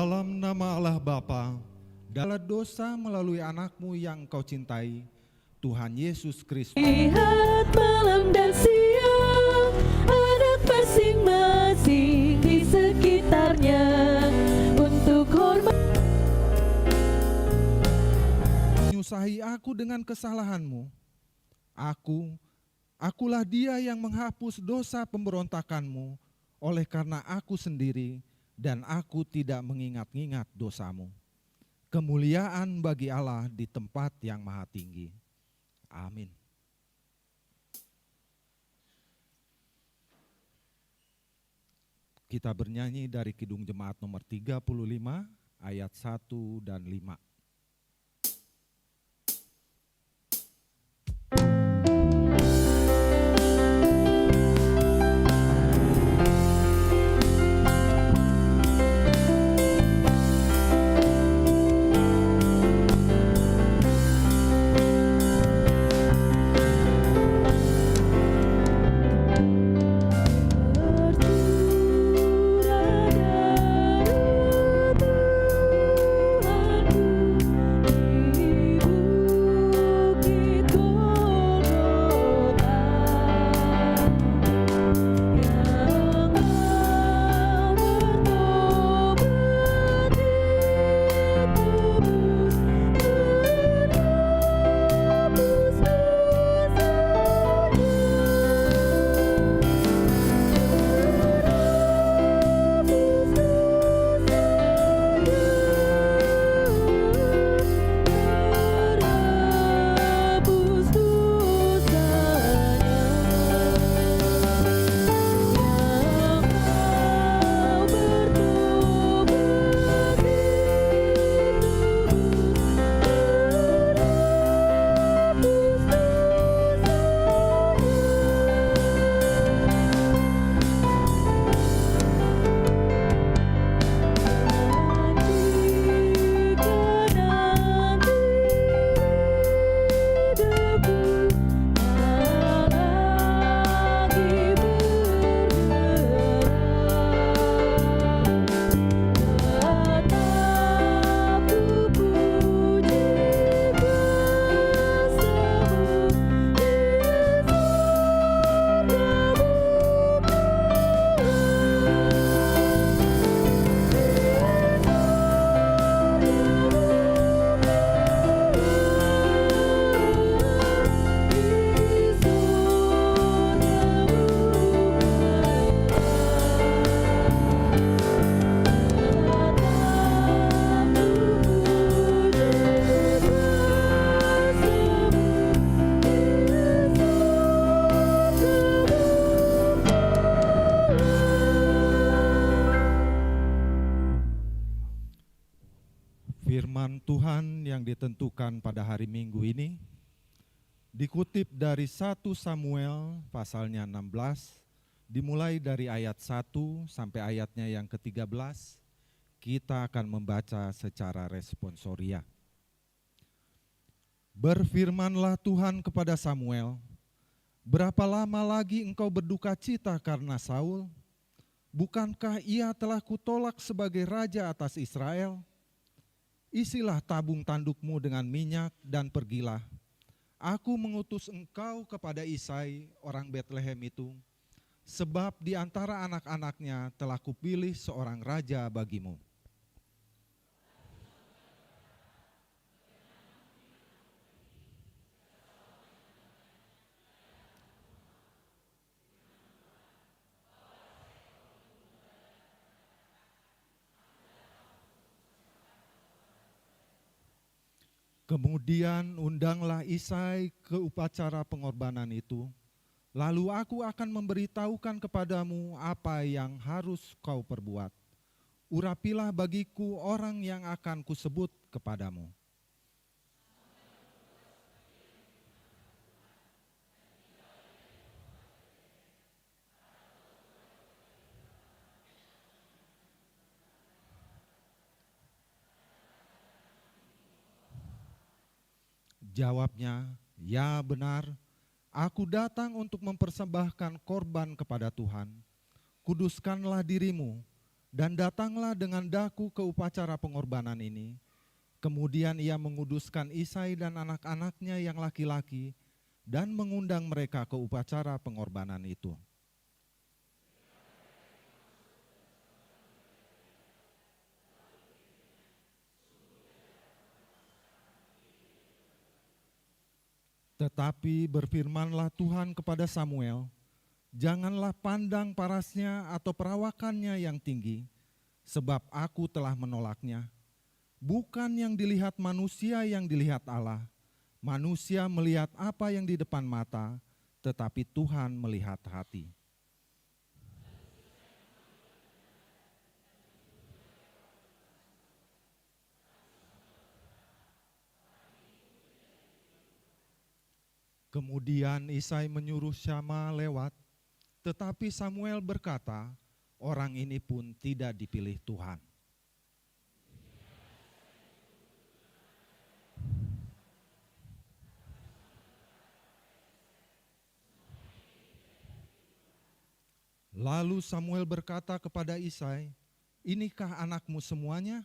Dalam nama Allah Bapa, dalam dosa melalui anakmu yang kau cintai, Tuhan Yesus Kristus. Lihat malam dan siang, anak masing-masing di sekitarnya untuk hormat. Menyusahi aku dengan kesalahanmu. Akulah dia yang menghapus dosa pemberontakanmu, oleh karena aku sendiri dan aku tidak mengingat-ingat dosamu. Kemuliaan bagi Allah di tempat yang maha tinggi. Amin. Kita bernyanyi dari Kidung Jemaat nomor 35 ayat 1 dan 5. Firman Tuhan yang ditentukan pada hari Minggu ini dikutip dari 1 Samuel pasalnya 16, dimulai dari ayat 1 sampai ayatnya yang ke-13. Kita akan membaca secara responsoria. Berfirmanlah Tuhan kepada Samuel, "Berapa lama lagi engkau berduka cita karena Saul? Bukankah ia telah kutolak sebagai raja atas Israel? Isilah tabung tandukmu dengan minyak dan pergilah. Aku mengutus engkau kepada Isai orang Betlehem itu, sebab di antara anak-anaknya telah kupilih seorang raja bagimu." Kemudian undanglah Isai ke upacara pengorbanan itu, lalu aku akan memberitahukan kepadamu apa yang harus kau perbuat. Urapilah bagiku orang yang akan kusebut kepadamu. Jawabnya, "Ya benar, aku datang untuk mempersembahkan korban kepada Tuhan. Kuduskanlah dirimu Dan datanglah dengan daku ke upacara pengorbanan ini. Kemudian ia menguduskan Isai dan anak-anaknya yang laki-laki dan mengundang mereka ke upacara pengorbanan itu. Tetapi berfirmanlah Tuhan kepada Samuel, janganlah pandang parasnya atau perawakannya yang tinggi, sebab aku telah menolaknya. Bukan yang dilihat manusia yang dilihat Allah. Manusia melihat apa yang di depan mata, tetapi Tuhan melihat hati. Kemudian Isai menyuruh Syama lewat, tetapi Samuel berkata, orang ini pun tidak dipilih Tuhan. Lalu Samuel berkata kepada Isai, inikah anakmu semuanya?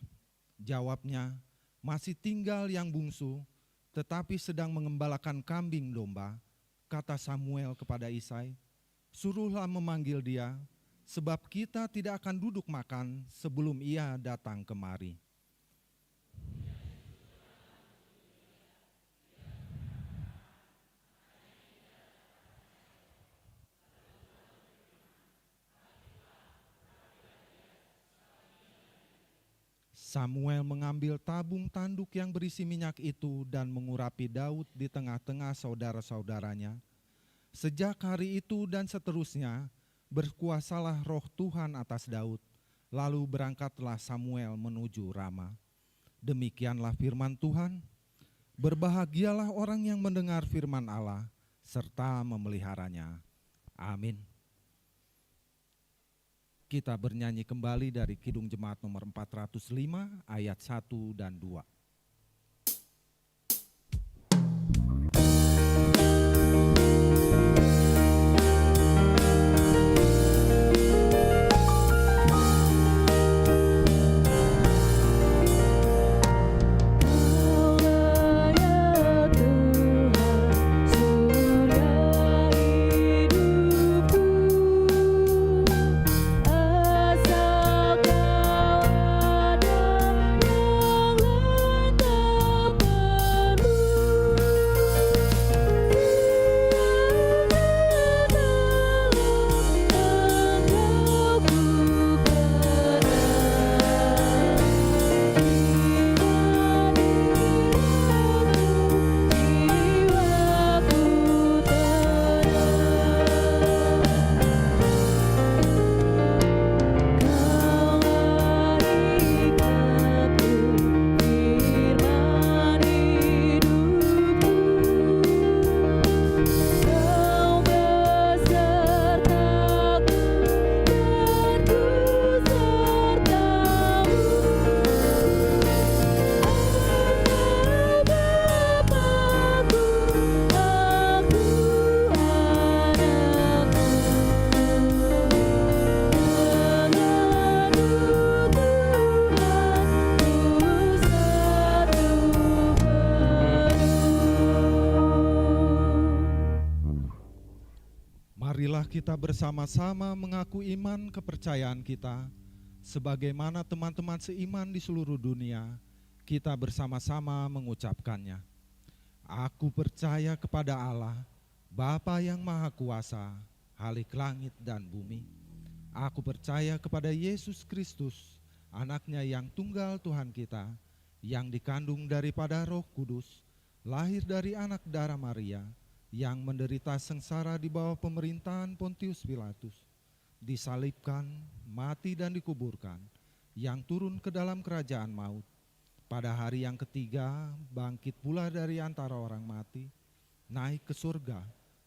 Jawabnya, masih tinggal yang bungsu, tetapi sedang mengembalakan kambing domba. Kata Samuel kepada Isai, suruhlah memanggil dia, sebab kita tidak akan duduk makan sebelum ia datang kemari. Samuel mengambil tabung tanduk yang berisi minyak itu dan mengurapi Daud di tengah-tengah saudara-saudaranya. Sejak hari itu dan seterusnya, berkuasalah roh Tuhan atas Daud. Lalu berangkatlah Samuel menuju Rama. Demikianlah firman Tuhan. Berbahagialah orang yang mendengar firman Allah, serta memeliharanya. Amin. Kita bernyanyi kembali dari Kidung Jemaat nomor 405 ayat 1 dan 2. Marilah kita bersama-sama mengaku iman kepercayaan kita, sebagaimana teman-teman seiman di seluruh dunia, kita bersama-sama mengucapkannya. Aku percaya kepada Allah, Bapa yang Maha Kuasa, Khalik langit dan bumi. Aku percaya kepada Yesus Kristus, anaknya yang tunggal Tuhan kita, yang dikandung daripada Roh Kudus, lahir dari anak darah Maria, yang menderita sengsara di bawah pemerintahan Pontius Pilatus, disalibkan, mati dan dikuburkan, yang turun ke dalam kerajaan maut. Pada hari yang ketiga, bangkit pula dari antara orang mati, naik ke surga,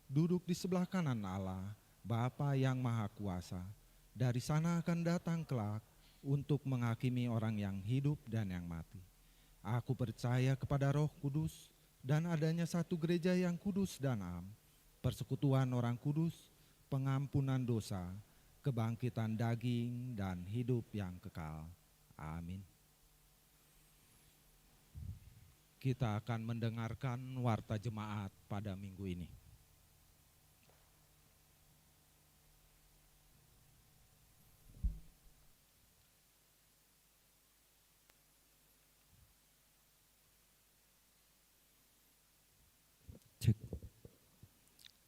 duduk di sebelah kanan Allah, Bapa yang Maha Kuasa. Dari sana akan datang kelak untuk menghakimi orang yang hidup dan yang mati. Aku percaya kepada Roh Kudus, dan adanya satu gereja yang kudus dan am, persekutuan orang kudus, pengampunan dosa, kebangkitan daging, dan hidup yang kekal. Amin. Kita akan mendengarkan warta jemaat pada minggu ini. Cek.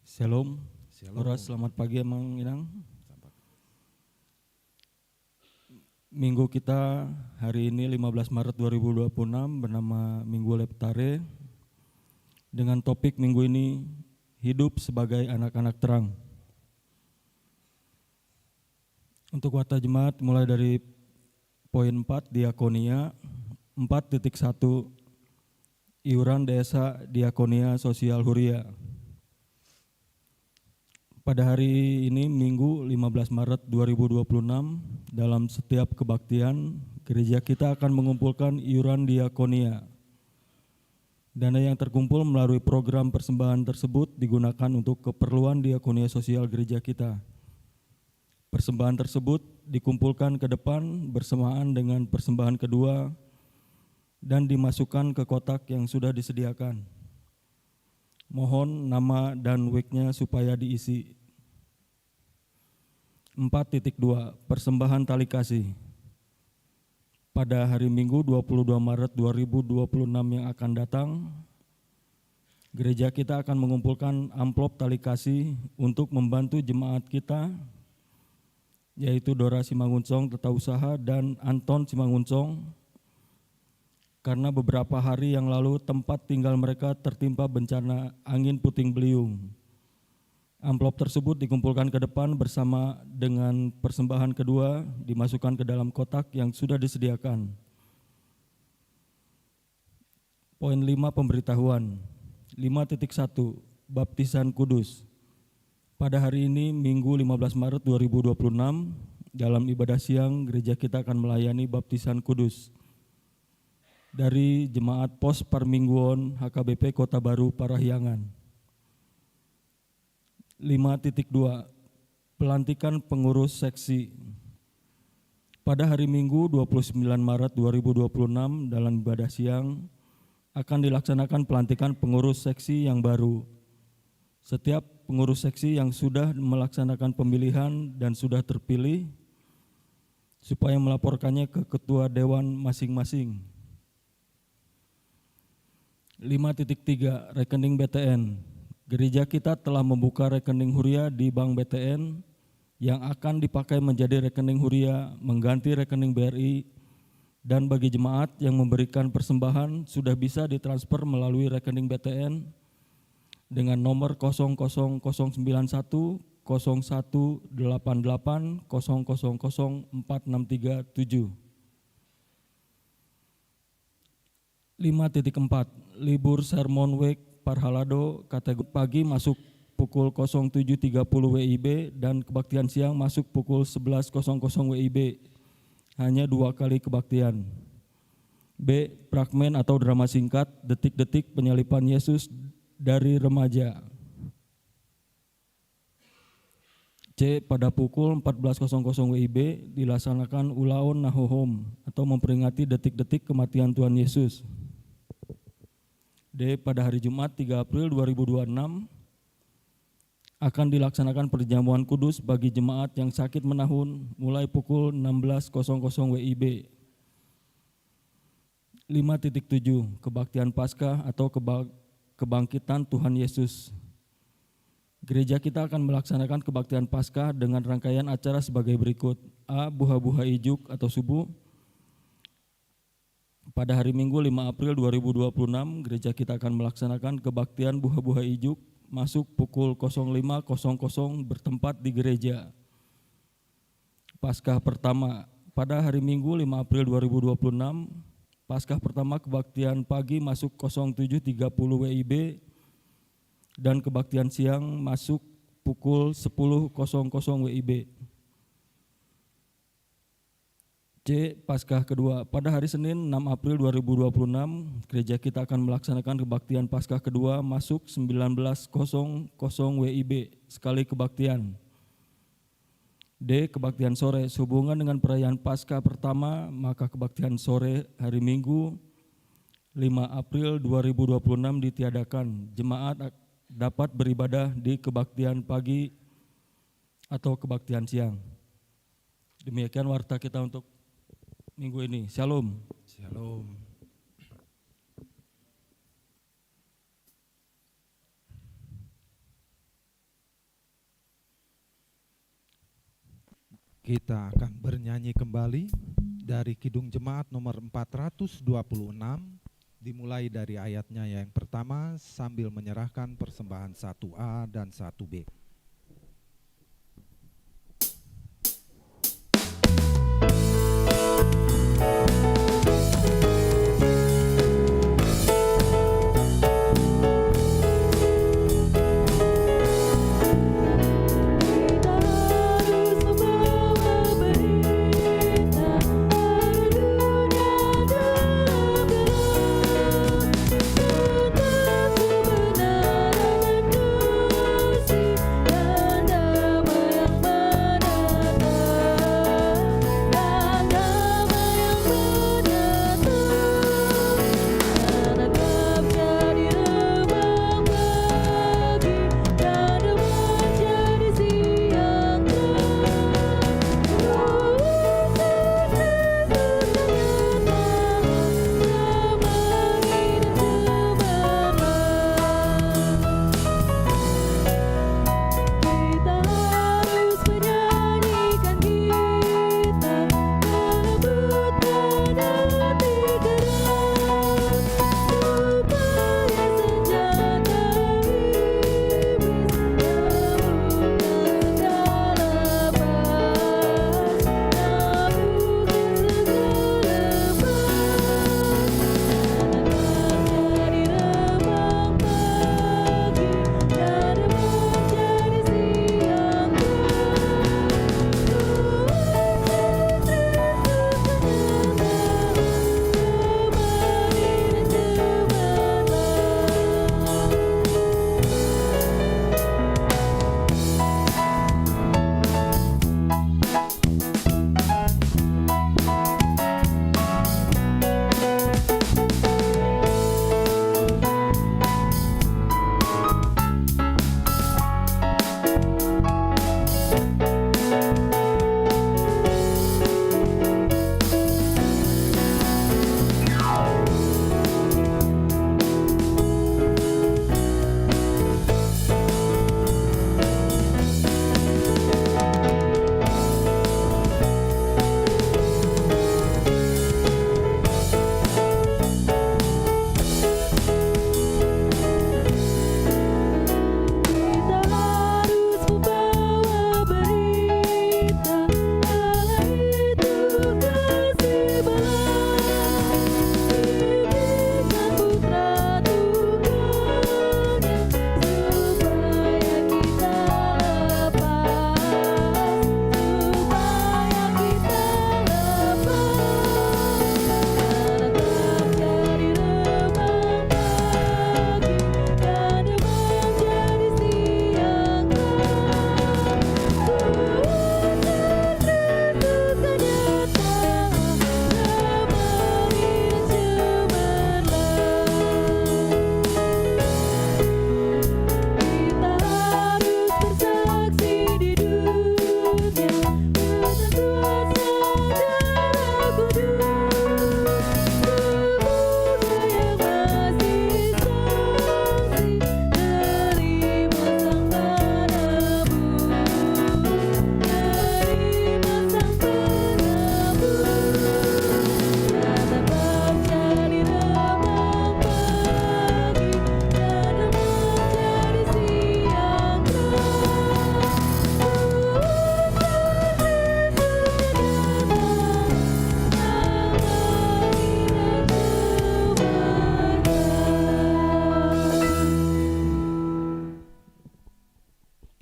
Shalom. Shalom. Ora, selamat pagi Mang Inang. Minggu kita hari ini 15 Maret 2026 bernama Minggu Leptare dengan topik minggu ini hidup sebagai anak-anak terang. Untuk warta jemaat mulai dari poin 4 diakonia 4.1 iuran desa diakonia sosial huria. Pada hari ini Minggu 15 Maret 2026 dalam setiap kebaktian gereja kita akan mengumpulkan iuran diakonia. Dana yang terkumpul melalui program persembahan tersebut digunakan untuk keperluan diakonia sosial gereja kita. Persembahan tersebut dikumpulkan ke depan bersamaan dengan persembahan kedua dan dimasukkan ke kotak yang sudah disediakan. Mohon nama dan weeknya supaya diisi. 4.2 Persembahan tali kasih. Pada hari Minggu 22 Maret 2026 yang akan datang, gereja kita akan mengumpulkan amplop tali kasih untuk membantu jemaat kita, yaitu Dora Simanguncong Tata Usaha dan Anton Simanguncong, karena beberapa hari yang lalu tempat tinggal mereka tertimpa bencana angin puting beliung. Amplop tersebut dikumpulkan ke depan bersama dengan persembahan kedua dimasukkan ke dalam kotak yang sudah disediakan. Poin 5 pemberitahuan. 5.1 Baptisan Kudus. Pada hari ini Minggu 15 Maret 2026 dalam ibadah siang gereja kita akan melayani baptisan kudus dari Jemaat Pos Parmingguon HKBP Kota Baru Parahyangan. 5.2 Pelantikan pengurus seksi. Pada hari Minggu 29 Maret 2026 dalam ibadah siang akan dilaksanakan pelantikan pengurus seksi yang baru. Setiap pengurus seksi yang sudah melaksanakan pemilihan dan sudah terpilih supaya melaporkannya ke ketua dewan masing-masing. 5.3 Rekening BTN. Gereja kita telah membuka rekening huria di Bank BTN yang akan dipakai menjadi rekening huria mengganti rekening BRI, dan bagi jemaat yang memberikan persembahan sudah bisa ditransfer melalui rekening BTN dengan nomor 00091 0188 000 4637. 5.4 Libur Sermon Week Parhalado kategori pagi masuk pukul 07.30 WIB dan kebaktian siang masuk pukul 11.00 WIB. Hanya 2 kali kebaktian. B. Fragmen atau drama singkat detik-detik penyalipan Yesus dari remaja. C. Pada pukul 14.00 WIB dilaksanakan Ulaon Nahohom atau memperingati detik-detik kematian Tuhan Yesus. D. Pada hari Jumat 3 April 2026 akan dilaksanakan perjamuan kudus bagi jemaat yang sakit menahun mulai pukul 16.00 WIB. 5.7 Kebaktian Paskah atau kebangkitan Tuhan Yesus. Gereja kita akan melaksanakan kebaktian Paskah dengan rangkaian acara sebagai berikut. A. Buha-buha ijuk atau subuh. Pada hari Minggu 5 April 2026, gereja kita akan melaksanakan kebaktian buha-buha ijuk masuk pukul 05.00 bertempat di gereja. Paskah pertama. Pada hari Minggu 5 April 2026, Paskah pertama kebaktian pagi masuk 07.30 WIB dan kebaktian siang masuk pukul 10.00 WIB. C. Paskah kedua. Pada hari Senin 6 April 2026, gereja kita akan melaksanakan kebaktian Paskah kedua masuk 19.00 WIB sekali kebaktian. D. Kebaktian sore. Sehubungan dengan perayaan Paskah pertama, maka kebaktian sore hari Minggu 5 April 2026 ditiadakan. Jemaat dapat beribadah di kebaktian pagi atau kebaktian siang. Demikian warta kita untuk minggu ini. Shalom. Shalom. Kita akan bernyanyi kembali dari Kidung Jemaat nomor 426, dimulai dari ayatnya yang pertama sambil menyerahkan persembahan 1A dan 1B.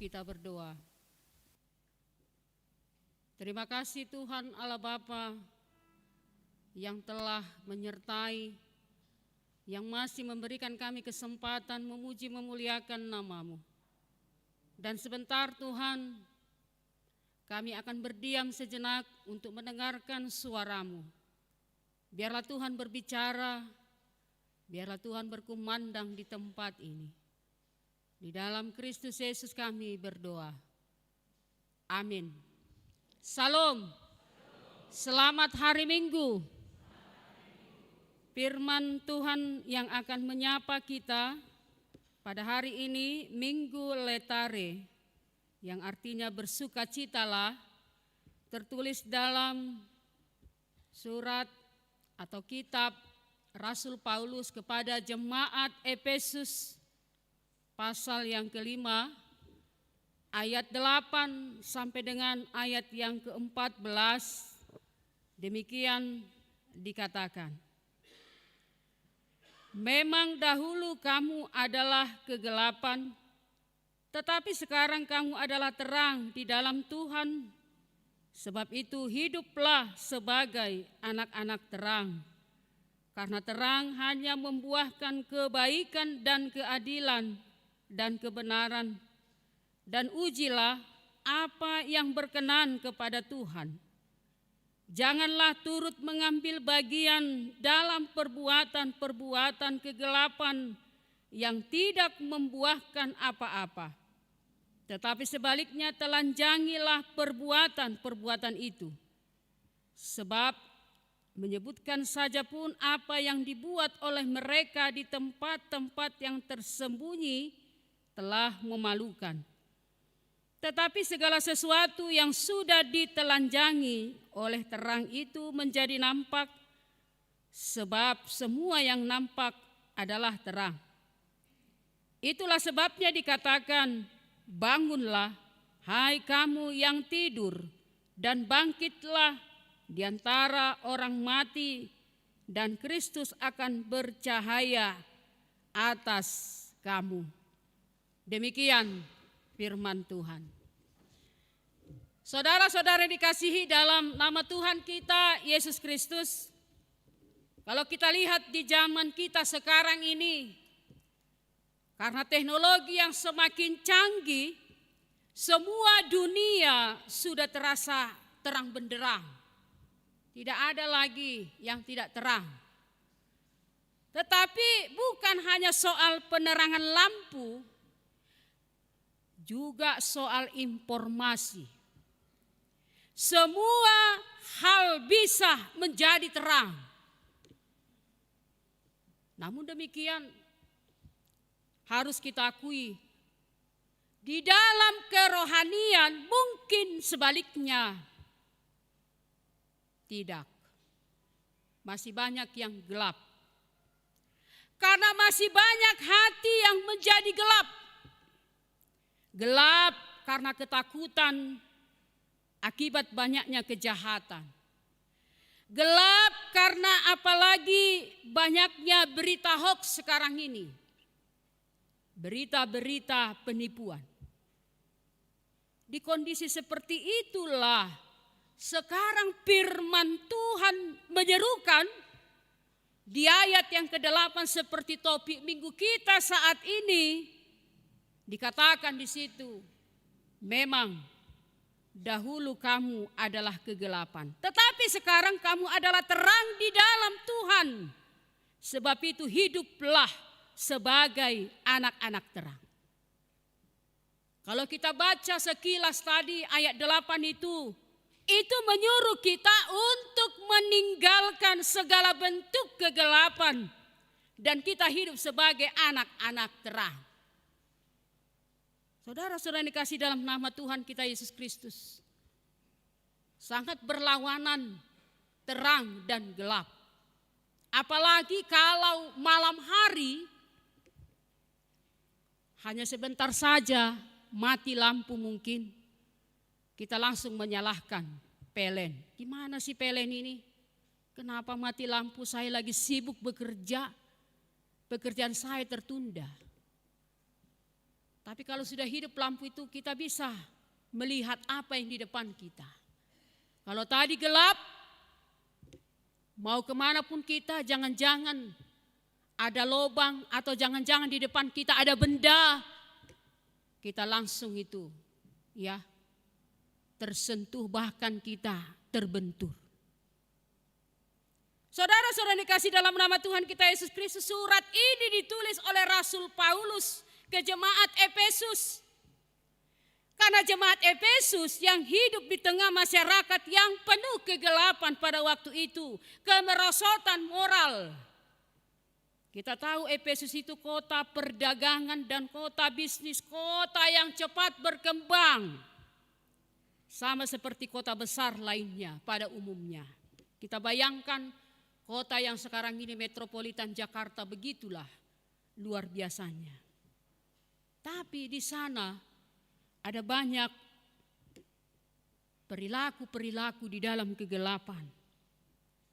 Kita berdoa. Terima kasih Tuhan Allah Bapa yang telah menyertai, yang masih memberikan kami kesempatan memuji memuliakan nama-Mu. Dan sebentar Tuhan, kami akan berdiam sejenak untuk mendengarkan suara-Mu. Biarlah Tuhan berbicara, biarlah Tuhan berkumandang di tempat ini. Di dalam Kristus Yesus kami berdoa. Amin. Salam. Selamat hari Minggu. Firman Tuhan yang akan menyapa kita pada hari ini, Minggu Letare, yang artinya bersukacitalah, tertulis dalam surat atau kitab Rasul Paulus kepada jemaat Efesus pasal yang kelima, ayat 8 sampai dengan ayat yang ke-14, demikian dikatakan. Memang dahulu kamu adalah kegelapan, tetapi sekarang kamu adalah terang di dalam Tuhan. Sebab itu hiduplah sebagai anak-anak terang. Karena terang hanya membuahkan kebaikan dan keadilan dan kebenaran. Dan ujilah apa yang berkenan kepada Tuhan. Janganlah turut mengambil bagian dalam perbuatan-perbuatan kegelapan yang tidak membuahkan apa-apa. Tetapi sebaliknya telanjangilah perbuatan-perbuatan itu. Sebab menyebutkan saja pun apa yang dibuat oleh mereka di tempat-tempat yang tersembunyi telah memalukan. Tetapi segala sesuatu yang sudah ditelanjangi oleh terang itu menjadi nampak, sebab semua yang nampak adalah terang. Itulah sebabnya dikatakan, bangunlah, hai kamu yang tidur, dan bangkitlah di antara orang mati, dan Kristus akan bercahaya atas kamu. Demikian firman Tuhan. Saudara-saudara dikasihi dalam nama Tuhan kita Yesus Kristus, kalau kita lihat di zaman kita sekarang ini, karena teknologi yang semakin canggih, semua dunia sudah terasa terang benderang. Tidak ada lagi yang tidak terang. Tetapi bukan hanya soal penerangan lampu, juga soal informasi. Semua hal bisa menjadi terang. Namun demikian, harus kita akui, di dalam kerohanian mungkin sebaliknya tidak. Masih banyak yang gelap. Karena masih banyak hati yang menjadi gelap. Gelap karena ketakutan akibat banyaknya kejahatan. Gelap karena apalagi banyaknya berita hoax sekarang ini. Berita-berita penipuan. Di kondisi seperti itulah sekarang firman Tuhan menyerukan di ayat yang ke-8 seperti topik minggu kita saat ini, dikatakan di situ, memang dahulu kamu adalah kegelapan, tetapi sekarang kamu adalah terang di dalam Tuhan. Sebab itu hiduplah sebagai anak-anak terang. Kalau kita baca sekilas tadi ayat 8 itu menyuruh kita untuk meninggalkan segala bentuk kegelapan dan kita hidup sebagai anak-anak terang. Saudara-saudara yang dikasihi dalam nama Tuhan kita Yesus Kristus, sangat berlawanan terang dan gelap. Apalagi kalau malam hari hanya sebentar saja mati lampu mungkin, kita langsung menyalahkan PLN. Gimana sih PLN ini? Kenapa mati lampu? Saya lagi sibuk bekerja. Pekerjaan saya tertunda. Tapi kalau sudah hidup lampu itu kita bisa melihat apa yang di depan kita. Kalau tadi gelap, mau kemanapun kita jangan-jangan ada lubang atau jangan-jangan di depan kita ada benda. Kita langsung itu ya tersentuh, bahkan kita terbentur. Saudara-saudara dikasih dalam nama Tuhan kita Yesus Kristus, surat ini ditulis oleh Rasul Paulus ke jemaat Efesus. Karena jemaat Efesus yang hidup di tengah masyarakat yang penuh kegelapan pada waktu itu, kemerosotan moral. Kita tahu Efesus itu kota perdagangan dan kota bisnis, kota yang cepat berkembang. Sama seperti kota besar lainnya pada umumnya. Kita bayangkan kota yang sekarang ini metropolitan Jakarta, begitulah luar biasanya. Tapi di sana ada banyak perilaku-perilaku di dalam kegelapan.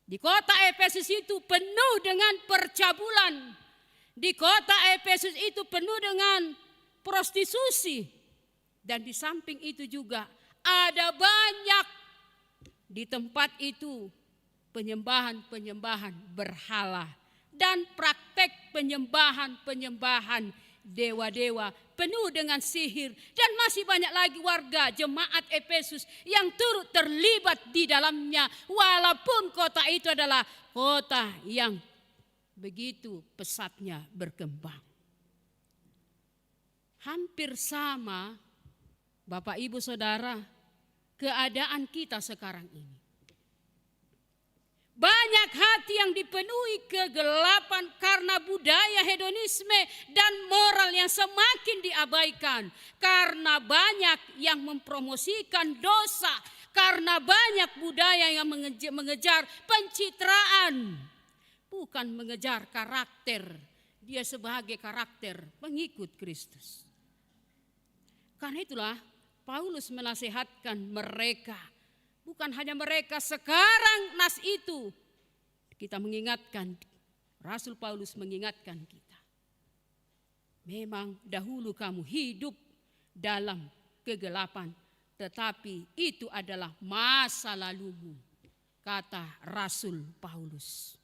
Di kota Efesus itu penuh dengan percabulan. Di kota Efesus itu penuh dengan prostitusi. Dan di samping itu juga ada banyak di tempat itu penyembahan-penyembahan berhala dan praktek penyembahan-penyembahan dewa-dewa penuh dengan sihir, dan masih banyak lagi warga jemaat Efesus yang turut terlibat di dalamnya, walaupun kota itu adalah kota yang begitu pesatnya berkembang. Hampir sama, Bapak Ibu Saudara, keadaan kita sekarang ini. Banyak hati yang dipenuhi kegelapan karena budaya hedonisme dan moral yang semakin diabaikan. Karena banyak yang mempromosikan dosa. Karena banyak budaya yang mengejar pencitraan. Bukan mengejar karakter. Dia sebagai karakter pengikut Kristus. Karena itulah Paulus menasihatkan mereka. Bukan hanya mereka, sekarang nas itu kita mengingatkan, Rasul Paulus mengingatkan kita. Memang dahulu kamu hidup dalam kegelapan, tetapi itu adalah masa lalumu, kata Rasul Paulus.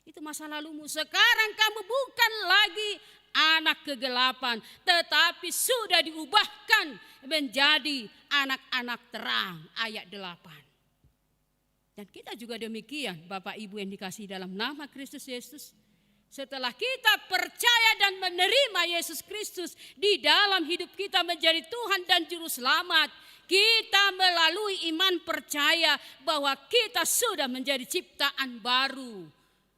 Itu masa lalumu, sekarang kamu bukan lagi anak kegelapan, tetapi sudah diubahkan menjadi anak-anak terang, ayat 8. Dan kita juga demikian, Bapak Ibu yang dikasihi dalam nama Kristus Yesus. Setelah kita percaya dan menerima Yesus Kristus di dalam hidup kita menjadi Tuhan dan Juru Selamat, kita melalui iman percaya bahwa kita sudah menjadi ciptaan baru.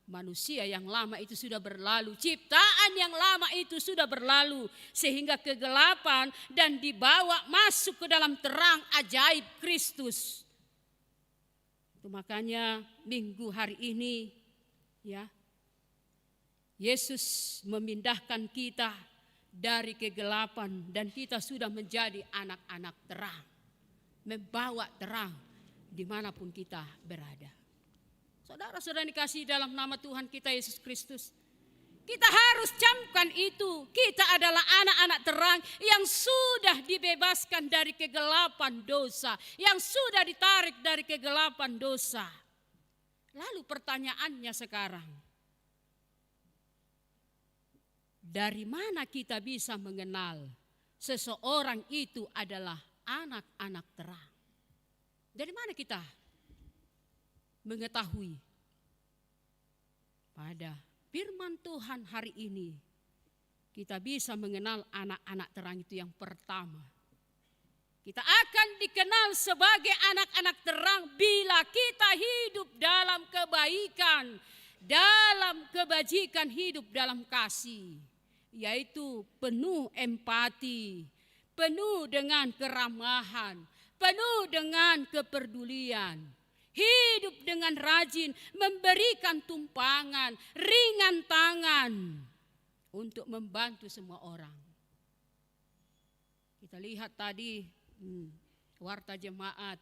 Manusia yang lama itu sudah berlalu, ciptaan yang lama itu sudah berlalu, sehingga kegelapan dan dibawa masuk ke dalam terang ajaib Kristus. Itu makanya minggu hari ini ya, Yesus memindahkan kita dari kegelapan dan kita sudah menjadi anak-anak terang, membawa terang dimanapun kita berada. Saudara-saudara dikasihi dalam nama Tuhan kita Yesus Kristus, kita harus camkan itu. Kita adalah anak-anak terang yang sudah dibebaskan dari kegelapan dosa, yang sudah ditarik dari kegelapan dosa. Lalu pertanyaannya sekarang, dari mana kita bisa mengenal seseorang itu adalah anak-anak terang? Dari mana kita mengetahui? Pada firman Tuhan hari ini kita bisa mengenal anak-anak terang itu. Yang pertama, kita akan dikenal sebagai anak-anak terang bila kita hidup dalam kebaikan, dalam kebajikan, hidup dalam kasih, yaitu penuh empati, penuh dengan keramahan, penuh dengan kepedulian. Hidup dengan rajin, memberikan tumpangan, ringan tangan untuk membantu semua orang. Kita lihat tadi warta jemaat,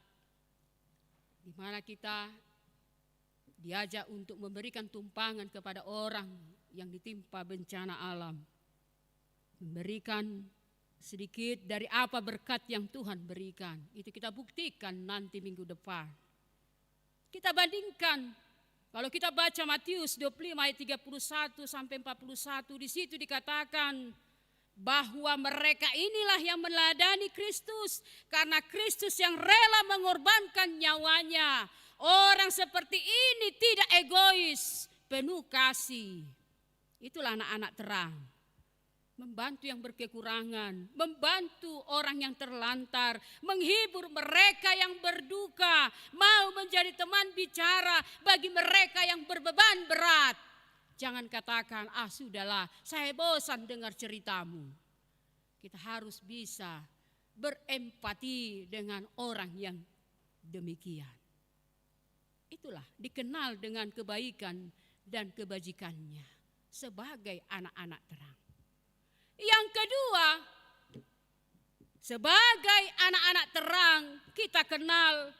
di mana kita diajak untuk memberikan tumpangan kepada orang yang ditimpa bencana alam. Memberikan sedikit dari apa berkat yang Tuhan berikan. Itu kita buktikan nanti minggu depan. Kita bandingkan, kalau kita baca Matius 25 ayat 31 sampai 41, di situ dikatakan bahwa mereka inilah yang meneladani Kristus, karena Kristus yang rela mengorbankan nyawanya. Orang seperti ini tidak egois, penuh kasih. Itulah anak-anak terang. Membantu yang berkekurangan, membantu orang yang terlantar, menghibur mereka yang berduka, mau menjadi teman bicara bagi mereka yang berbeban berat. Jangan katakan, sudahlah, saya bosan dengar ceritamu. Kita harus bisa berempati dengan orang yang demikian. Itulah dikenal dengan kebaikan dan kebajikannya sebagai anak-anak terang. Yang kedua, sebagai anak-anak terang kita kenal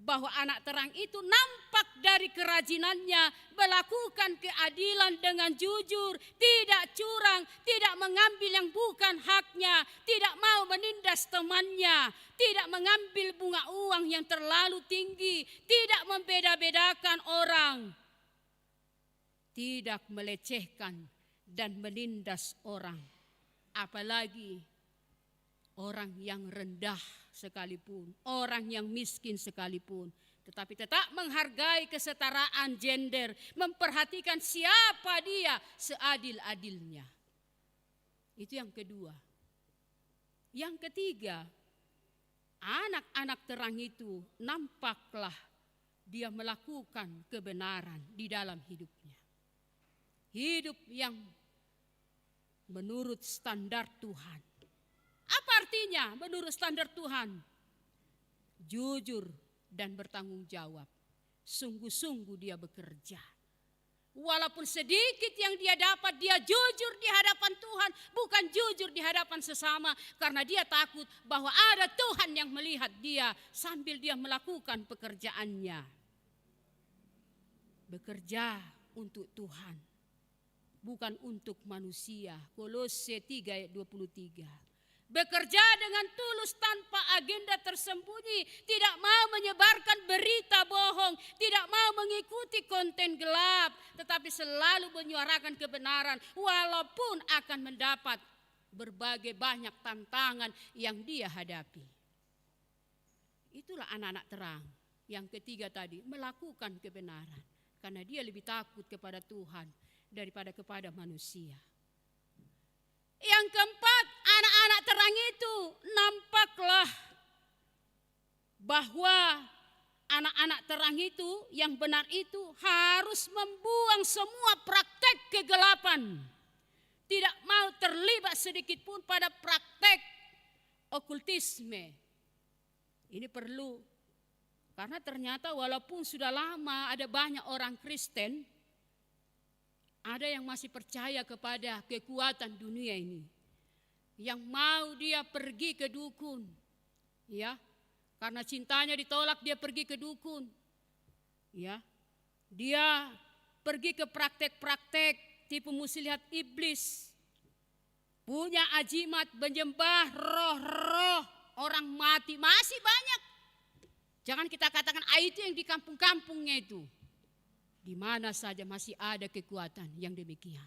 bahwa anak terang itu nampak dari kerajinannya melakukan keadilan dengan jujur, tidak curang, tidak mengambil yang bukan haknya, tidak mau menindas temannya, tidak mengambil bunga uang yang terlalu tinggi, tidak membeda-bedakan orang, tidak melecehkan dan menindas orang, apalagi orang yang rendah sekalipun, orang yang miskin sekalipun, tetapi tetap menghargai kesetaraan gender, memperhatikan siapa dia seadil-adilnya. Itu yang kedua. Yang ketiga, anak-anak terang itu nampaklah dia melakukan kebenaran di dalam hidupnya. Hidup yang menurut standar Tuhan. Apa artinya menurut standar Tuhan? Jujur dan bertanggung jawab. Sungguh-sungguh dia bekerja. Walaupun sedikit yang dia dapat, dia jujur di hadapan Tuhan, bukan jujur di hadapan sesama, karena dia takut bahwa ada Tuhan yang melihat dia sambil dia melakukan pekerjaannya. Bekerja untuk Tuhan, bukan untuk manusia. Kolose 3 ayat 23. Bekerja dengan tulus tanpa agenda tersembunyi, tidak mau menyebarkan berita bohong, tidak mau mengikuti konten gelap, tetapi selalu menyuarakan kebenaran walaupun akan mendapat berbagai banyak tantangan yang dia hadapi. Itulah anak-anak terang. Yang ketiga tadi, melakukan kebenaran karena dia lebih takut kepada Tuhan daripada kepada manusia. Yang keempat, anak-anak terang itu nampaklah bahwa anak-anak terang itu yang benar itu harus membuang semua praktek kegelapan. Tidak mau terlibat sedikit pun pada praktek okultisme. Ini perlu, karena ternyata walaupun sudah lama ada banyak orang Kristen, ada yang masih percaya kepada kekuatan dunia ini. Yang mau dia pergi ke dukun. Ya, karena cintanya ditolak dia pergi ke dukun. Ya, dia pergi ke praktek-praktek tipu muslihat iblis. Punya ajimat menyembah roh-roh orang mati. Masih banyak. Jangan kita katakan itu yang di kampung-kampungnya itu. Di mana saja masih ada kekuatan yang demikian.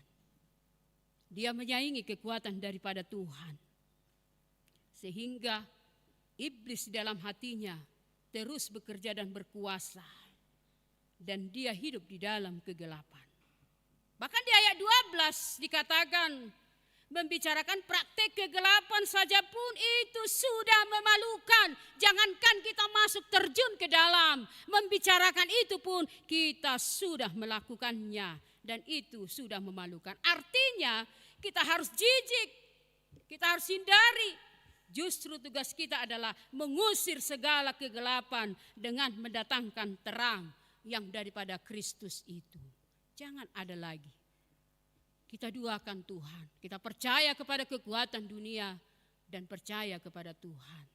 Dia menyaingi kekuatan daripada Tuhan. Sehingga iblis dalam hatinya terus bekerja dan berkuasa. Dan dia hidup di dalam kegelapan. Bahkan di ayat 12 dikatakan, membicarakan praktek kegelapan saja pun itu sudah memalukan. Jangankan kita masuk terjun ke dalam, membicarakan itu pun kita sudah melakukannya. Dan itu sudah memalukan. Artinya kita harus jijik, kita harus hindari. Justru tugas kita adalah mengusir segala kegelapan dengan mendatangkan terang yang daripada Kristus itu. Jangan ada lagi. Kita duakan Tuhan, kita percaya kepada kekuatan dunia dan percaya kepada Tuhan.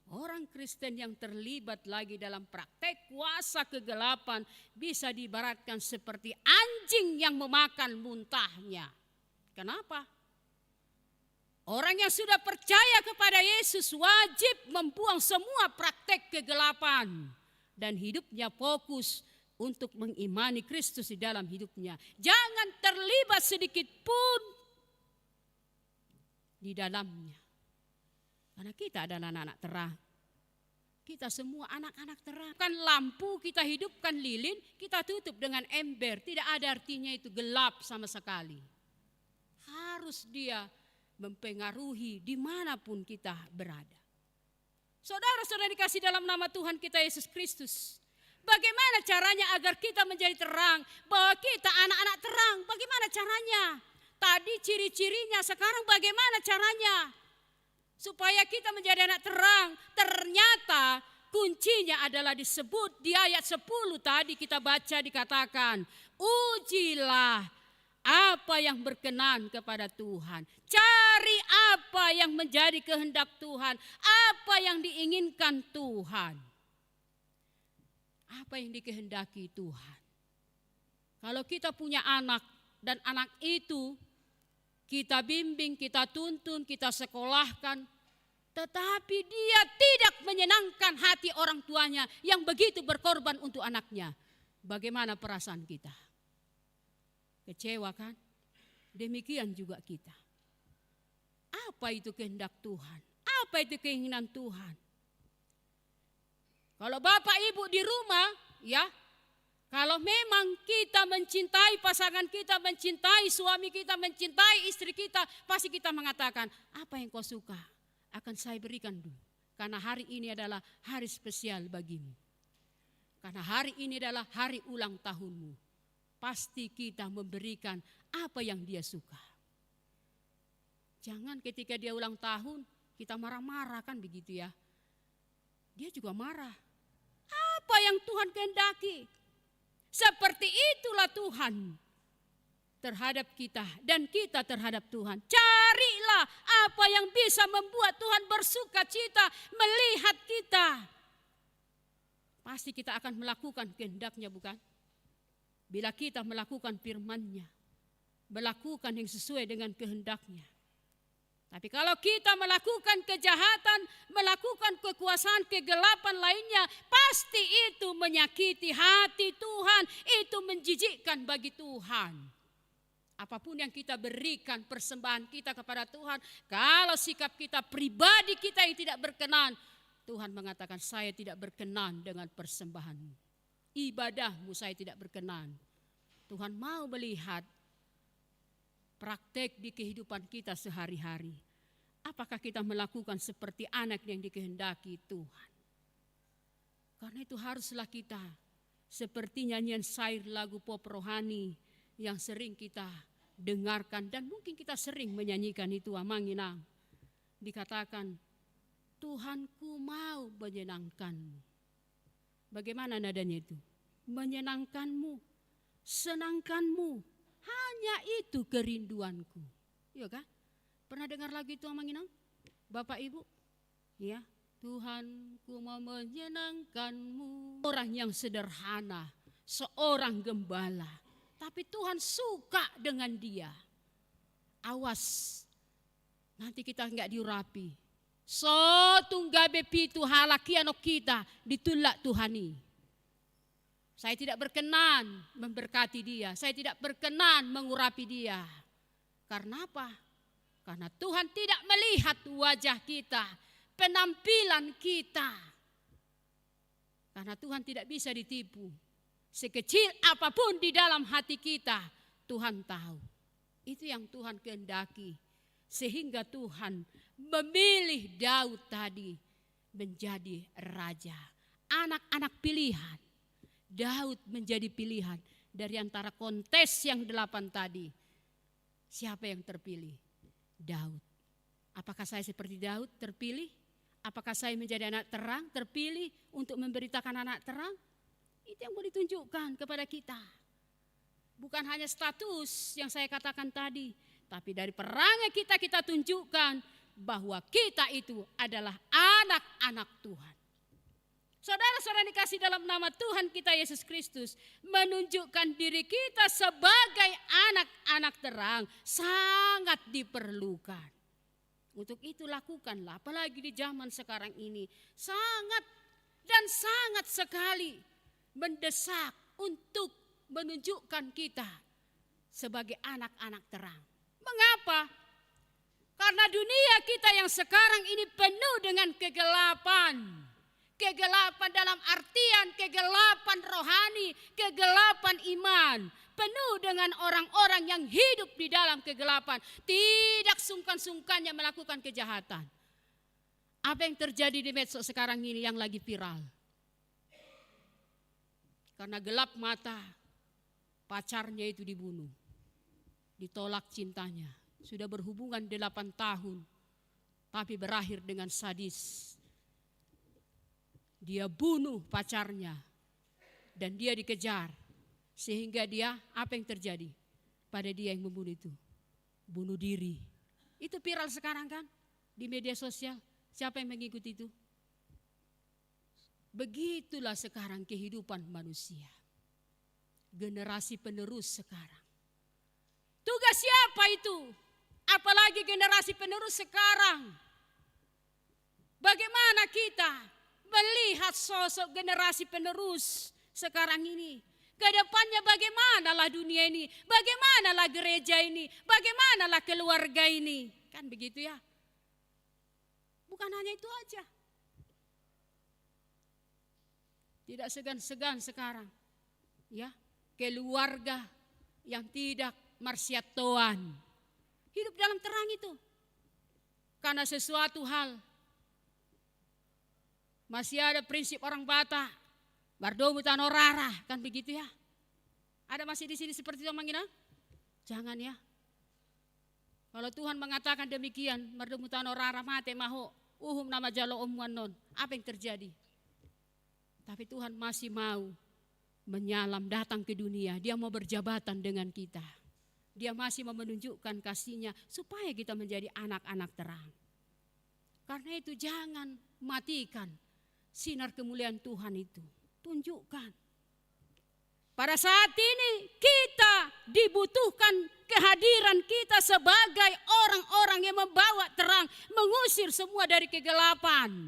Orang Kristen yang terlibat lagi dalam praktek kuasa kegelapan bisa diibaratkan seperti anjing yang memakan muntahnya. Kenapa? Orang yang sudah percaya kepada Yesus wajib membuang semua praktek kegelapan dan hidupnya fokus untuk mengimani Kristus di dalam hidupnya. Jangan terlibat sedikit pun di dalamnya. Karena kita adalah anak-anak terang. Kita semua anak-anak terang. Kan lampu kita hidupkan lilin, kita tutup dengan ember. Tidak ada artinya itu gelap sama sekali. Harus dia mempengaruhi dimanapun kita berada. Saudara-saudara dikasih dalam nama Tuhan kita Yesus Kristus. Bagaimana caranya agar kita menjadi terang? Bahwa kita anak-anak terang. Bagaimana caranya? Tadi ciri-cirinya, sekarang bagaimana caranya? Supaya kita menjadi anak terang. Ternyata kuncinya adalah disebut di ayat 10 tadi kita baca dikatakan. Ujilah apa yang berkenan kepada Tuhan. Cari apa yang menjadi kehendak Tuhan. Apa yang diinginkan Tuhan. Apa yang dikehendaki Tuhan. Kalau kita punya anak dan anak itu kita bimbing, kita tuntun, kita sekolahkan. Tetapi dia tidak menyenangkan hati orang tuanya yang begitu berkorban untuk anaknya. Bagaimana perasaan kita? Kecewa kan? Demikian juga kita. Apa itu kehendak Tuhan? Apa itu keinginan Tuhan? Kalau bapak ibu di rumah, ya, kalau memang kita mencintai pasangan kita, mencintai suami kita, mencintai istri kita, pasti kita mengatakan, apa yang kau suka akan saya berikan dulu. Karena hari ini adalah hari spesial bagimu. Karena hari ini adalah hari ulang tahunmu. Pasti kita memberikan apa yang dia suka. Jangan ketika dia ulang tahun, kita marah-marah kan begitu ya. Dia juga marah. Apa yang Tuhan kehendaki? Seperti itulah Tuhan terhadap kita dan kita terhadap Tuhan. Carilah apa yang bisa membuat Tuhan bersuka cita melihat kita. Pasti kita akan melakukan kehendaknya, bukan? Bila kita melakukan firman-Nya, melakukan yang sesuai dengan kehendaknya. Tapi kalau kita melakukan kejahatan, melakukan kekuasaan, kegelapan lainnya, pasti itu menyakiti hati Tuhan, itu menjijikkan bagi Tuhan. Apapun yang kita berikan, persembahan kita kepada Tuhan, kalau sikap kita pribadi kita yang tidak berkenan, Tuhan mengatakan saya tidak berkenan dengan persembahanmu. Ibadahmu saya tidak berkenan. Tuhan mau melihat praktek di kehidupan kita sehari-hari. Apakah kita melakukan seperti anak yang dikehendaki Tuhan? Karena itu haruslah kita seperti nyanyian syair lagu pop rohani yang sering kita dengarkan dan mungkin kita sering menyanyikan itu amanginang. Dikatakan, Tuhanku mau menyenangkanmu. Bagaimana nadanya itu? Menyenangkanmu, senangkanmu. Hanya itu kerinduanku. Iya kan? Pernah dengar lagu itu amanginang? Bapak Ibu? Ya. Tuhanku mau menyenangkanmu. Orang yang sederhana, seorang gembala. Tapi Tuhan suka dengan dia. Awas, nanti kita enggak diurapi. So tunggabe pitu halakiano kita ditulak Tuhani. Saya tidak berkenan memberkati dia. Saya tidak berkenan mengurapi dia. Karena apa? Karena Tuhan tidak melihat wajah kita, penampilan kita. Karena Tuhan tidak bisa ditipu. Sekecil apapun di dalam hati kita, Tuhan tahu. Itu yang Tuhan kehendaki. Sehingga Tuhan memilih Daud tadi menjadi raja. Anak-anak pilihan. Daud menjadi pilihan dari antara kontes yang 8 tadi. Siapa yang terpilih? Daud. Apakah saya seperti Daud terpilih? Apakah saya menjadi anak terang terpilih untuk memberitakan anak terang? Itu yang mau ditunjukkan kepada kita. Bukan hanya status yang saya katakan tadi. Tapi dari perangai kita tunjukkan bahwa kita itu adalah anak-anak Tuhan. Saudara-saudara dikasih dalam nama Tuhan kita Yesus Kristus, menunjukkan diri kita sebagai anak-anak terang sangat diperlukan. Untuk itu lakukanlah, apalagi di zaman sekarang ini, sangat dan sangat sekali mendesak untuk menunjukkan kita sebagai anak-anak terang. Mengapa? Karena Karena dunia kita yang sekarang ini penuh dengan kegelapan. Kegelapan dalam artian kegelapan rohani, kegelapan iman. Penuh dengan orang-orang yang hidup di dalam kegelapan. Tidak sungkan-sungkannya melakukan kejahatan. Apa yang terjadi di medsos sekarang ini yang lagi viral? Karena gelap mata, pacarnya itu dibunuh. Ditolak cintanya. Sudah berhubungan 8 tahun. Tapi berakhir dengan sadis. Dia bunuh pacarnya. Dan dia dikejar. Sehingga dia, apa yang terjadi pada dia yang membunuh itu? Bunuh diri. Itu viral sekarang kan? Di media sosial. Siapa yang mengikuti itu? Begitulah sekarang kehidupan manusia. Generasi penerus sekarang. Tugas siapa itu? Apalagi generasi penerus sekarang. Bagaimana kita melihat sosok generasi penerus sekarang ini? Kedepannya bagaimanalah dunia ini? Bagaimanalah gereja ini? Bagaimanalah keluarga ini? Kan begitu ya? Bukan hanya itu aja. Tidak segan-segan sekarang. Ya, keluarga yang tidak maksiat Tuhan. Hidup dalam terang itu. Karena sesuatu hal. Masih ada prinsip orang Batak. Bardomu tanorara, kan begitu ya? Ada masih di sini seperti itu Mangina? Jangan ya. Kalau Tuhan mengatakan demikian, bardomu tanorara mate maho, uhum nama jalo omwanon, apa yang terjadi? Tapi Tuhan masih mau menyalam datang ke dunia, dia mau berjabatan dengan kita. Dia masih mau menunjukkan kasih-Nya supaya kita menjadi anak-anak terang. Karena itu jangan matikan sinar kemuliaan Tuhan itu. Tunjukkan. Pada saat ini kita dibutuhkan kehadiran kita sebagai orang-orang yang membawa terang, mengusir semua dari kegelapan.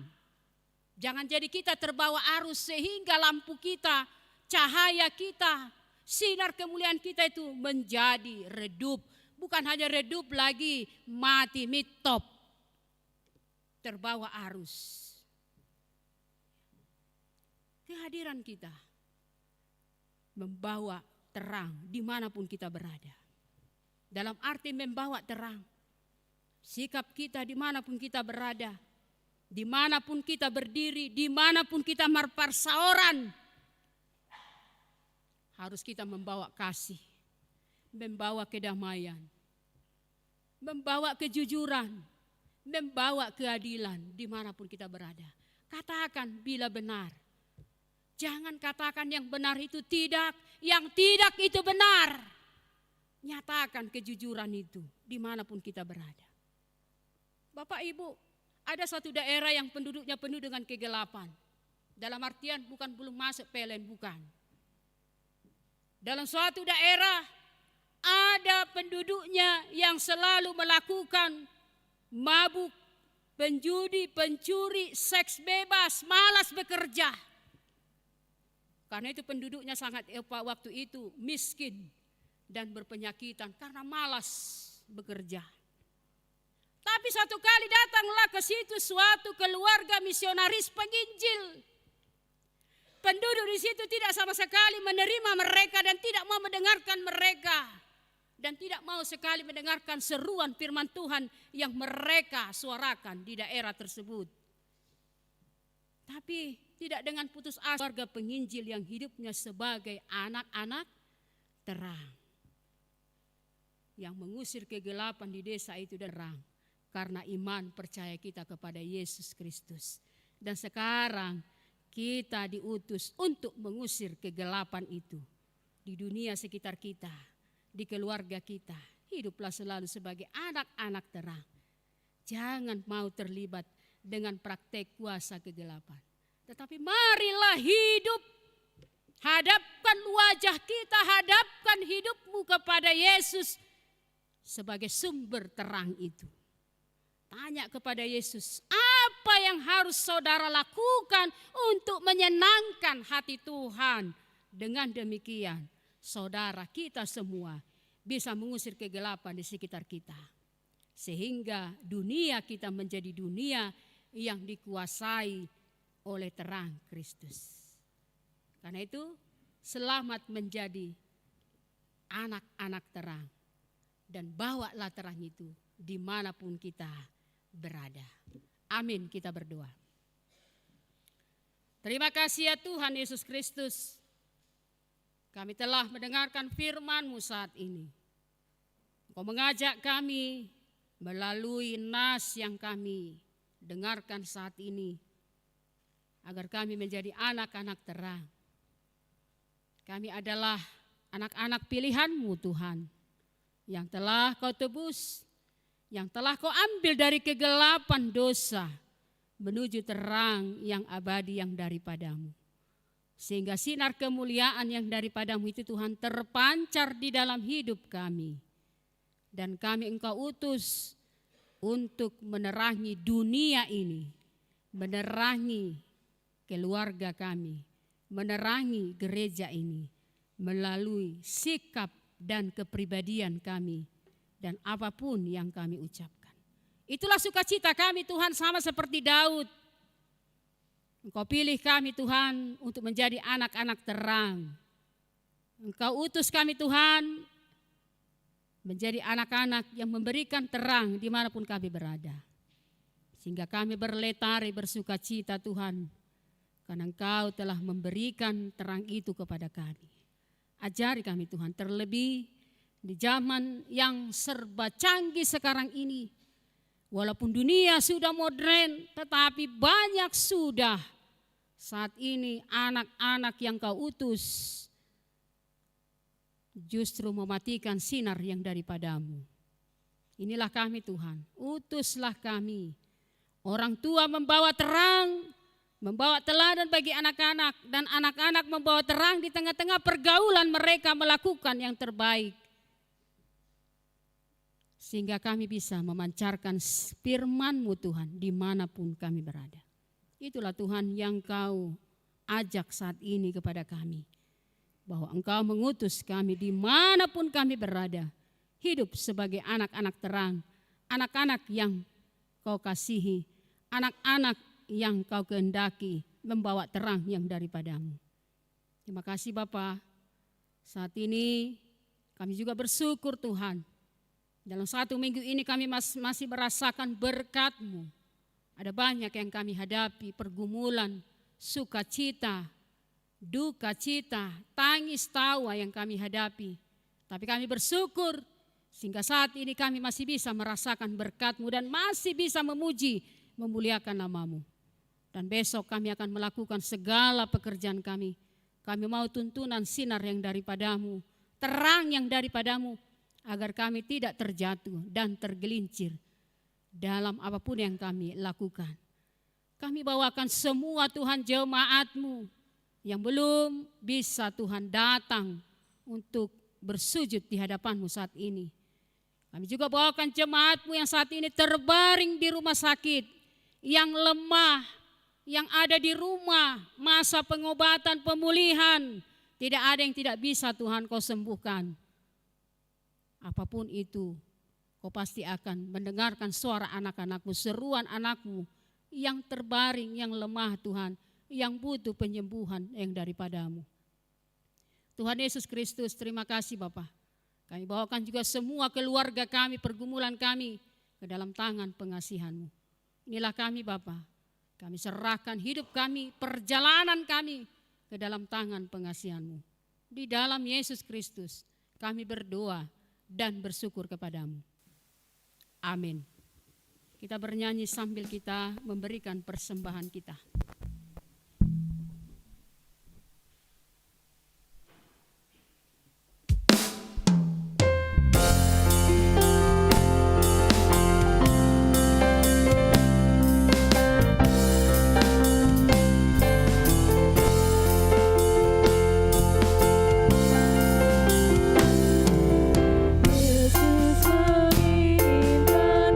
Jangan jadi kita terbawa arus sehingga lampu kita, cahaya kita, sinar kemuliaan kita itu menjadi redup. Bukan hanya redup lagi, mati mitop. Terbawa arus. Kehadiran kita membawa terang dimanapun kita berada. Dalam arti membawa terang. Sikap kita dimanapun kita berada. Dimanapun kita berdiri, dimanapun kita marparsaoran. Harus kita membawa kasih. Membawa kedamaian. Membawa kejujuran. Membawa keadilan dimanapun kita berada. Katakan bila benar. Jangan katakan yang benar itu tidak, yang tidak itu benar. Nyatakan kejujuran itu dimanapun kita berada. Bapak Ibu, ada satu daerah yang penduduknya penuh dengan kegelapan. Dalam artian bukan belum masuk PLN, bukan. Dalam suatu daerah ada penduduknya yang selalu melakukan mabuk, penjudi, pencuri, seks bebas, malas bekerja. Karena itu penduduknya sangat waktu itu miskin dan berpenyakitan karena malas bekerja. Tapi satu kali datanglah ke situ suatu keluarga misionaris penginjil. Penduduk di situ tidak sama sekali menerima mereka dan tidak mau mendengarkan mereka. Dan tidak mau sekali mendengarkan seruan firman Tuhan yang mereka suarakan di daerah tersebut. Tapi tidak dengan putus asa, warga penginjil yang hidupnya sebagai anak-anak terang. Yang mengusir kegelapan di desa itu terang. Karena iman percaya kita kepada Yesus Kristus. Dan sekarang kita diutus untuk mengusir kegelapan itu. Di dunia sekitar kita, di keluarga kita. Hiduplah selalu sebagai anak-anak terang. Jangan mau terlibat dengan praktek kuasa kegelapan. Tetapi marilah hidup, hadapkan wajah kita, hadapkan hidupmu kepada Yesus sebagai sumber terang itu. Tanya kepada Yesus, apa yang harus saudara lakukan untuk menyenangkan hati Tuhan? Dengan demikian, saudara kita semua bisa mengusir kegelapan di sekitar kita. sehingga dunia kita menjadi dunia yang dikuasai oleh terang Kristus. Karena itu selamat menjadi anak-anak terang dan bawalah terang itu dimanapun kita berada. Amin, kita berdoa. Terima kasih ya Tuhan Yesus Kristus. Kami telah mendengarkan firman-Mu saat ini. Engkau mengajak kami melalui nas yang kami dengarkan saat ini, agar kami menjadi anak-anak terang. Kami adalah anak-anak pilihan-Mu Tuhan, yang telah Kau tebus, yang telah Kau ambil dari kegelapan dosa, menuju terang yang abadi yang daripada-Mu. Sehingga sinar kemuliaan yang daripada-Mu itu Tuhan terpancar di dalam hidup kami. Dan kami Engkau utus untuk menerangi dunia ini, menerangi keluarga kami, menerangi gereja ini melalui sikap dan kepribadian kami dan apapun yang kami ucapkan. Itulah sukacita kami Tuhan, sama seperti Daud. Engkau pilih kami Tuhan untuk menjadi anak-anak terang. Engkau utus kami Tuhan menjadi anak-anak yang memberikan terang dimanapun kami berada. Sehingga kami berletari bersukacita Tuhan, karena Engkau telah memberikan terang itu kepada kami. Ajari kami Tuhan, terlebih di zaman yang serba canggih sekarang ini. Walaupun dunia sudah modern, tetapi banyak sudah saat ini anak-anak yang Kau utus justru mematikan sinar yang daripada-Mu. Inilah kami Tuhan, utuslah kami. Orang tua membawa terang, membawa teladan bagi anak-anak, dan anak-anak membawa terang di tengah-tengah pergaulan mereka melakukan yang terbaik. Sehingga kami bisa memancarkan firman-Mu Tuhan dimanapun kami berada. Itulah Tuhan yang Kau ajak saat ini kepada kami. Bahwa Engkau mengutus kami dimanapun kami berada. Hidup sebagai anak-anak terang, anak-anak yang Kau kasihi, anak-anak yang Kau kehendaki membawa terang yang daripada-Mu. Terima kasih Bapa. Saat ini kami juga bersyukur Tuhan. Dalam 1 minggu ini kami masih merasakan berkat-Mu. Ada banyak yang kami hadapi, pergumulan, sukacita, duka cita, tangis tawa yang kami hadapi. Tapi kami bersyukur sehingga saat ini kami masih bisa merasakan berkat-Mu dan masih bisa memuji, memuliakan nama-Mu. Dan besok kami akan melakukan segala pekerjaan kami. Kami mau tuntunan sinar yang daripada-Mu, terang yang daripada-Mu, agar kami tidak terjatuh dan tergelincir dalam apapun yang kami lakukan. Kami bawakan semua Tuhan jemaat-Mu yang belum bisa Tuhan datang untuk bersujud di hadapan-Mu saat ini. Kami juga bawakan jemaat-Mu yang saat ini terbaring di rumah sakit, yang lemah, yang ada di rumah, masa pengobatan, pemulihan. Tidak ada yang tidak bisa Tuhan Kau sembuhkan. Apapun itu, Kau pasti akan mendengarkan suara anak-anak-Mu, seruan anak-Mu yang terbaring, yang lemah Tuhan, yang butuh penyembuhan yang daripada-Mu. Tuhan Yesus Kristus, terima kasih Bapa. Kami bawakan juga semua keluarga kami, pergumulan kami ke dalam tangan pengasihan-Mu. Inilah kami Bapa. Kami serahkan hidup kami, perjalanan kami ke dalam tangan pengasihan-Mu. Di dalam Yesus Kristus kami berdoa dan bersyukur kepada-Mu. Amin. Kita bernyanyi sambil kita memberikan persembahan kita. Yesus menginginkan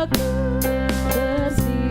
aku bersinar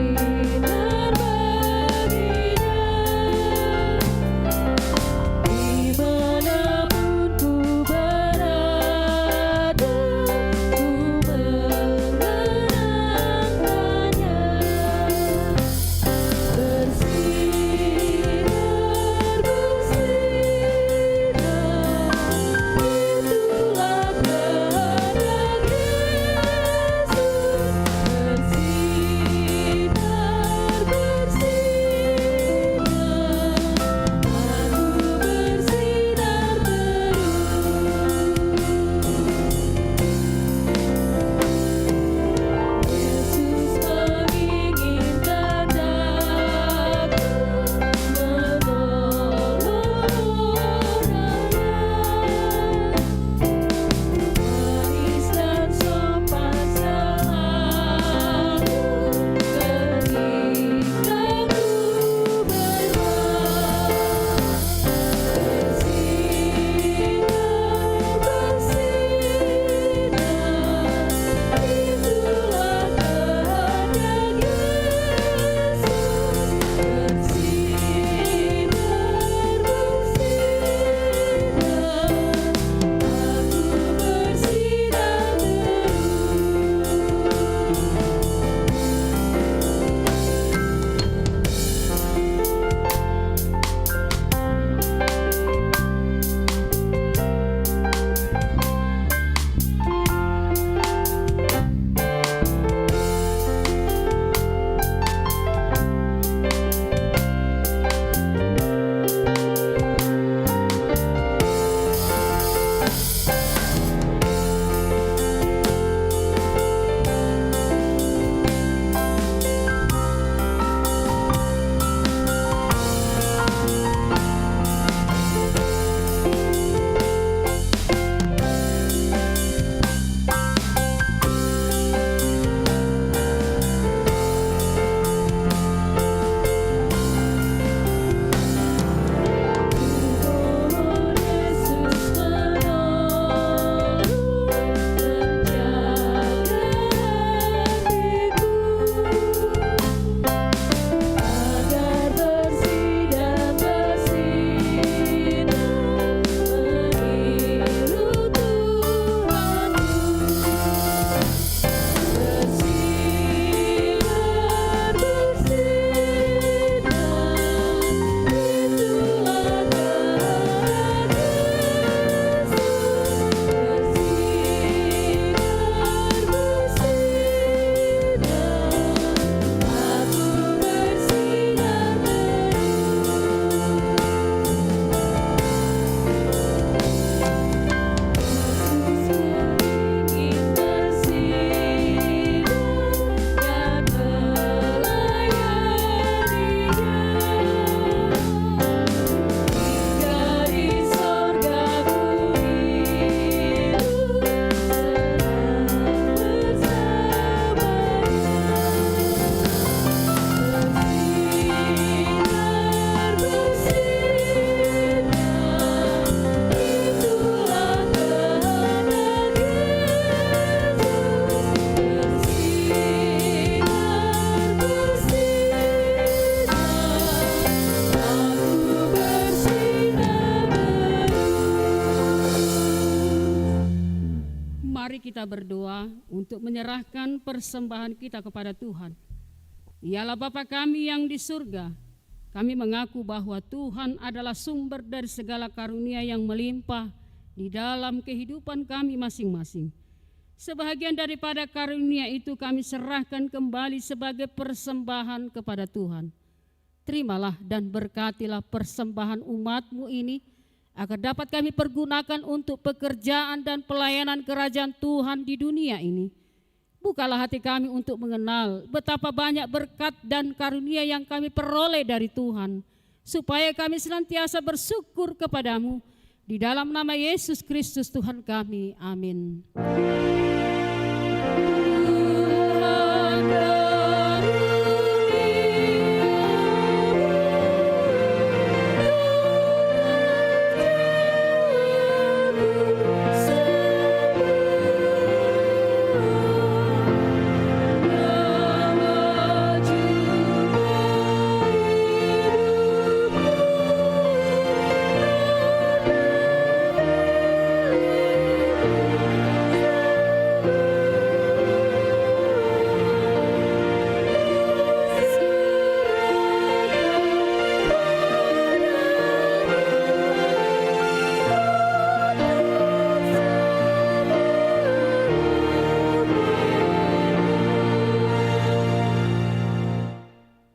kita berdoa untuk menyerahkan persembahan kita kepada Tuhan. Ialah Bapa kami yang di surga, kami mengaku bahwa Tuhan adalah sumber dari segala karunia yang melimpah di dalam kehidupan kami masing-masing. Sebahagian daripada karunia itu kami serahkan kembali sebagai persembahan kepada Tuhan. Terimalah dan berkatilah persembahan umat-Mu ini, agar dapat kami pergunakan untuk pekerjaan dan pelayanan kerajaan Tuhan di dunia ini. Bukalah hati kami untuk mengenal betapa banyak berkat dan karunia yang kami peroleh dari Tuhan, supaya kami senantiasa bersyukur kepadamu. Di dalam nama Yesus Kristus Tuhan kami, amin.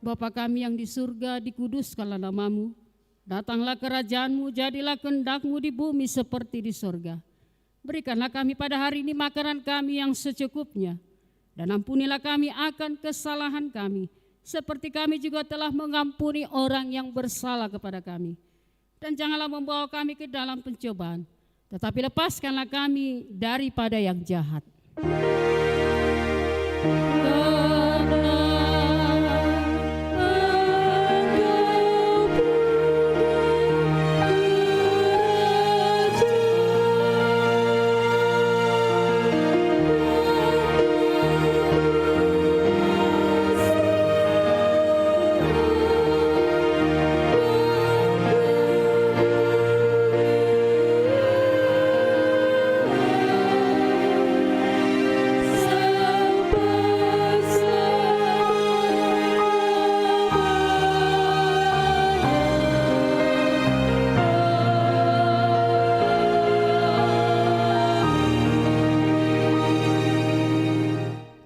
Bapa kami yang di surga, dikuduskanlah nama-Mu. Datanglah kerajaan-Mu, jadilah kehendak-Mu di bumi seperti di surga. Berikanlah kami pada hari ini makanan kami yang secukupnya. Dan ampunilah kami akan kesalahan kami, seperti kami juga telah mengampuni orang yang bersalah kepada kami. Dan janganlah membawa kami ke dalam pencobaan, tetapi lepaskanlah kami daripada yang jahat.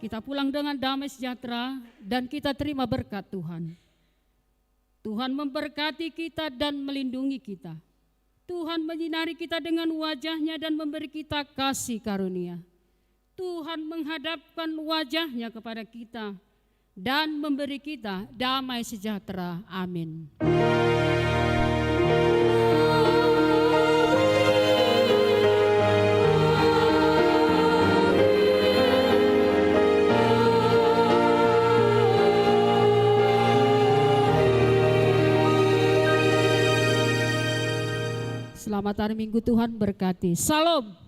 Kita pulang dengan damai sejahtera dan kita terima berkat Tuhan. Tuhan memberkati kita dan melindungi kita. Tuhan menyinari kita dengan wajah-Nya dan memberi kita kasih karunia. Tuhan menghadapkan wajah-Nya kepada kita dan memberi kita damai sejahtera. Amin. Selamat hari Minggu, Tuhan berkati. Salam.